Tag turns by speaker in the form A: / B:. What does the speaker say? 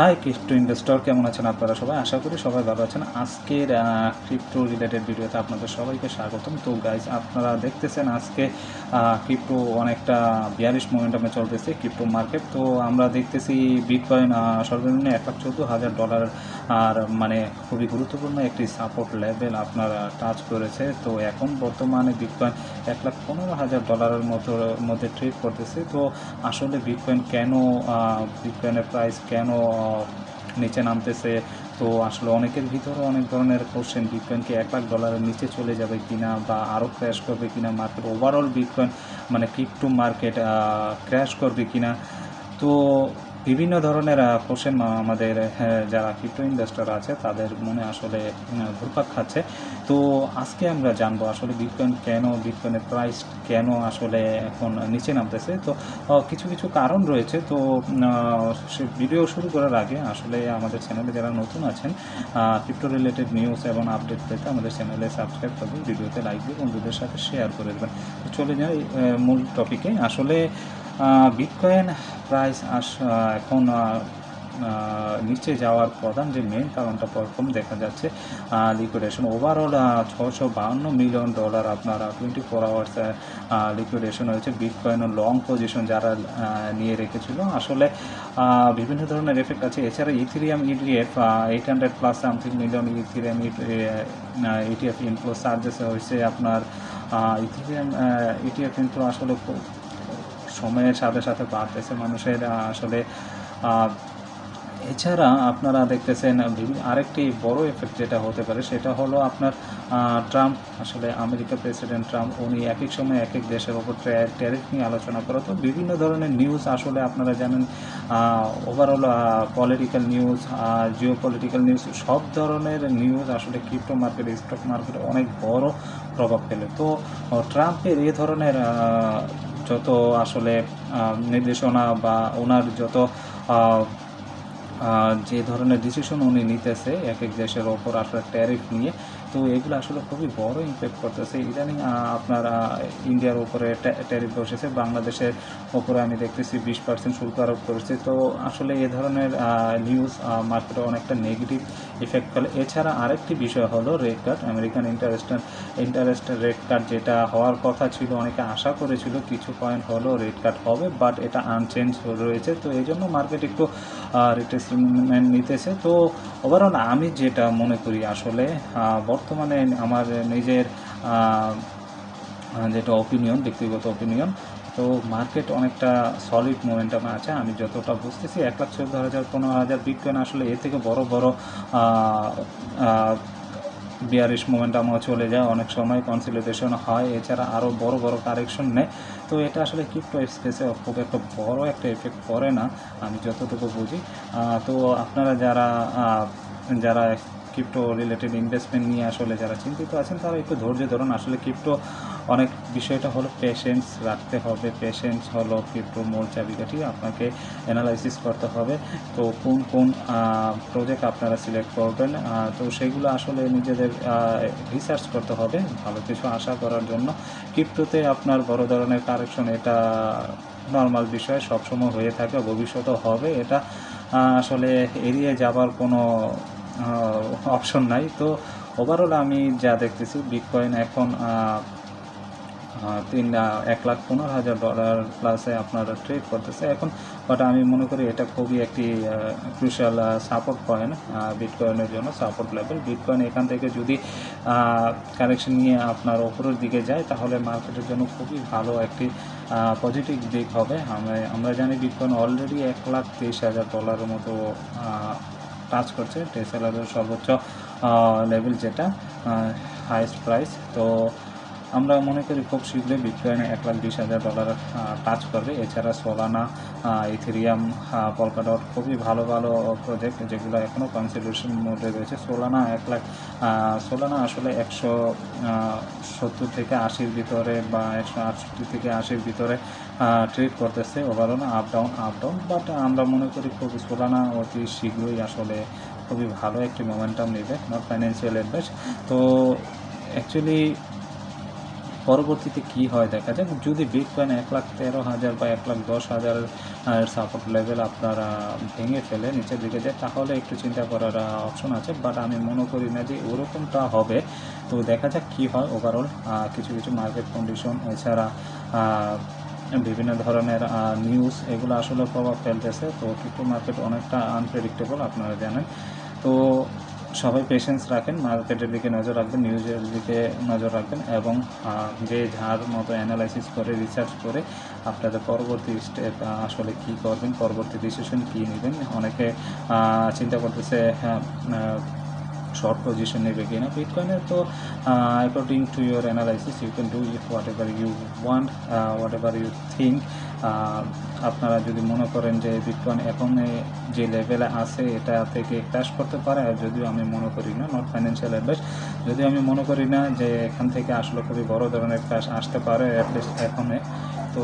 A: High crypto investor, কেমন আছেন আপনারা সবাই? আশা করি সবাই ভালো আছেন। আজকের ক্রিপ্টো রিলেটেড ভিডিওতে আপনাদের সবাইকে স্বাগতম। তো গাইজ, আপনারা দেখতেছেন আজকে ক্রিপ্টো অনেকটা বিয়ারিশ মোমেন্টামে চলতেছে ক্রিপ্টো মার্কেট। তো আমরা দেখতেছি বিটকয়েন সর্বনিম্ন $1,14,000 আর মানে খুবই গুরুত্বপূর্ণ একটি সাপোর্ট লেভেল আপনার টাচ করেছে। তো এখন বর্তমানে বিটকয়েন $1,15,000 মধ্যে ট্রেড করতেছে। তো আসলে বিটকয়েনের প্রাইস কেন নিচে নামতেছে? তো আসলে অনেকের ভিতরে অনেক ধরনের কোশ্চেন, বিটকয়েন কি $1,00,000 নিচে চলে যাবে কিনা বা আরও ক্র্যাশ করবে কিনা মার্কেট, ওভারঅল বিটকয়েন মানে ক্রিপ্টো মার্কেট ক্র্যাশ করবে কিনা। তো বিভিন্ন ধরনের কোশ্চেন আমাদের যারা ক্রিপ্টো ইনভেস্টর আছে তাদের মনে আসলে ঘুরপাক খাচ্ছে। তো আজকে আমরা জানবো আসলে বিটকয়েনের প্রাইস কেন আসলে এখন নিচে নামতেছে। তো কিছু কিছু কারণ রয়েছে। তো ভিডিও শুরু করার আগে আসলে আমাদের চ্যানেলে যারা নতুন আছেন, ক্রিপ্টো রিলেটেড নিউজ এবং আপডেট পেতে আমাদের চ্যানেলে সাবস্ক্রাইব করবেন, ভিডিওতে লাইক দিয়ে বন্ধুদের সাথে শেয়ার করে দেবেন। তো চলে যাই মূল টপিকে। আসলে বিটকয়েন প্রাইস এখন নিচে যাওয়ার প্রধান যে মেন কারণটা প্রথম দেখা যাচ্ছে লিকুইডেশন। ওভারঅল $652 মিলিয়ন আপনার 24 আওয়ার্স লিকুইডেশন হয়েছে। বিটকয়েন লং পজিশন যারা নিয়ে রেখেছিল, আসলে বিভিন্ন ধরনের এফেক্ট আছে। এছাড়া Ethereum ETF 800+ something million Ethereum ETF inflow charges হয়েছে আপনার। ইথেরিয়াম ইটিএফ ইনফ্লো আসলে সময়ের সাথে সাথে বাড়তেছে মানুষের আসলে। এছাড়া আপনারা দেখতেছেন আরেকটি বড় এফেক্ট যেটা হতে পারে সেটা হলো আপনার ট্রাম্প, আসলে আমেরিকার প্রেসিডেন্ট ট্রাম্প, উনি এক এক সময় এক এক দেশের ওপর ট্যারিফ নিয়ে আলোচনা করে। তো বিভিন্ন ধরনের নিউজ আসলে আপনারা জানেন, overall political news, Jio political news, সব ধরনের নিউজ আসলে ক্রিপ্টো মার্কেট, স্টক মার্কেটে অনেক বড় প্রভাব ফেলে। তো ট্রাম্পের এই ধরনের যত আসলে নির্দেশনা বা ওনার যত যে ধরনের ডিসিশন উনি নিতেছে এক এক দেশের ওপর আসলে ট্যারিফ নিয়ে, তো এগুলো আসলে খুবই বড় ইম্প্যাক্ট করতেছে। ইদানিং আপনার ইন্ডিয়ার উপরে ট্যারিফ বসেছে, বাংলাদেশের ওপরে আমি দেখতেছি 20% শুল্ক আরোপ করেছে। তো আসলে এ ধরনের নিউজ মার্কেটে অনেকটা নেগেটিভ ইফেক্ট ফেলে। এছাড়া আরেকটি বিষয় হলো রেট কাট, আমেরিকান ইন্টারেস্ট রেট কাট, যেটা হওয়ার কথা ছিল, অনেকে আশা করেছিল কিছু পয়েন্ট হলো রেট কাট হবে, বাট এটা আনচেঞ্জ রয়েছে। তো এই জন্য মার্কেট একটু রিট্রেসমেন্ট নিতেছে। তো ওভারঅল আমি যেটা মনে করি আসলে বর্তমানে আমার নিজের যেটা অপিনিয়ন, ব্যক্তিগত অপিনিয়ন, তো মার্কেট অনেকটা সলিড মোমেন্টামে আছে। আমি যতটা বুঝতেছি 1,14,000 15,000 বিটকয়েন আসলে এর থেকে বড় বিয়ারিশ মোমেন্টামও চলে যায়, অনেক সময় কনসলিডেশন হয়, এছাড়া আরও বড় কারেকশন নেয়। তো এটা আসলে ক্রিপ্টো স্পেসে খুব একটা বড় একটা এফেক্ট করে না আমি যতটুকু বুঝি। তো আপনারা যারা ক্রিপ্টো রিলেটেড ইনভেস্টমেন্ট নিয়ে আসলে যারা চিন্তিত আছেন তারা একটু ধৈর্য ধরুন। আসলে ক্রিপ্টো অনেক বিষয়টা হলো পেশেন্স রাখতে হবে। পেশেন্স হলো ক্রিপ্টোর মূল চাবিকাঠি। আপনাকে অ্যানালাইসিস করতে হবে তো কোন প্রজেক্ট আপনারা সিলেক্ট করবেন, তো সেগুলো আসলে নিজেদের রিসার্চ করতে হবে ভালো কিছু আশা করার জন্য। ক্রিপ্টোতে আপনার বড় ধরনের কারেকশন এটা নর্মাল বিষয়, সবসময় হয়ে থাকে, ভবিষ্যতেও হবে। এটা আসলে এড়িয়ে যাবার কোনো অপশন নাই। তো ওভারঅল আমি যা দেখতেছি বিটকয়েন এখন $1,15,000 প্লাসে আপনারা ট্রেড করতেছে এখন। বাট আমি মনে করি এটা খুবই একটি ক্রুশিয়াল সাপোর্ট পয়েন্ট বিটকয়েনের জন্য, সাপোর্ট লেভেল। বিটকয়েন এখান থেকে যদি কারেকশন নিয়ে আপনার ওপরের দিকে যায় তাহলে মার্কেটের জন্য খুবই ভালো একটি পজিটিভ দিক হবে। আমরা জানি বিটকয়েন অলরেডি $1,23,000 মতো টাচ করছে, টেসলারের সর্বোচ্চ লেভেল, যেটা হাইয়েস্ট প্রাইস। তো আমরা মনে করি খুব শীঘ্রই বিটকয়েন $1,20,000 টাচ করবে। এছাড়া সোলানা, ইথেরিয়াম, পলকাডট খুবই ভালো প্রজেক্ট যেগুলো এখনও কনসিডারেশন মোডে রয়েছে। সোলানা আসলে 170 থেকে 80-র ভিতরে বা 168 থেকে 80-র ভিতরে ট্রেড করতেছে, ওভারঅল আপ ডাউন। বাট আমরা মনে করি খুবই সোলানা অতি শীঘ্রই আসলে খুবই ভালো একটি মোমেন্টাম নেবে, নট ফাইন্যান্সিয়াল অ্যাডভাইস। তো অ্যাকচুয়ালি পরবর্তীতে কি হয় দেখা যাক। যদি বিটকয়েন 1,13,000 বা 1,10,000 সাপোর্ট লেভেল আপনারা ভেঙে ফেলে নিচের দিকে যায়, তাহলে একটু চিন্তা করার অপশন আছে, বাট আমি মনে করি না যে ওরকমটা হবে। তো দেখা যাক কি হয় ওভারঅল। কিছু কিছু মার্কেট কন্ডিশন এছাড়া বিভিন্ন ধরনের নিউজ এগুলো আসলে প্রভাব ফেলতেছে। তো ক্রিপ্টো মার্কেট অনেকটা আনপ্রেডিক্টেবল, আপনারা জানেন। তো সবাই পেশেন্স রাখেন, মার্কেটের দিকে নজর রাখবেন, নিউজের দিকে নজর রাখবেন, এবং যে যার মতো অ্যানালাইসিস করে রিসার্চ করে আপনাদের পরবর্তী স্টেপ আসলে কী করবেন, পরবর্তী ডিসিশন কী নেবেন। অনেকে চিন্তা করতেছে শর্ট পজিশন নেবে কিনা বিটকয়েনের। তো according to your analysis you can do it whatever you want, whatever you think. আপনারা যদি মনে করেন যে বিটকয়েন এখন যে লেভেলে আছে এটা থেকে ক্র্যাশ করতে পারে, আর যদিও আমি মনে করি না, নট ফাইন্যান্সিয়াল অ্যাডভাইস, যদিও আমি মনে করি না যে এখান থেকে আসলে খুবই বড় ধরনের ক্র্যাশ আসতে পারে অ্যাটলিস্ট এখনে। তো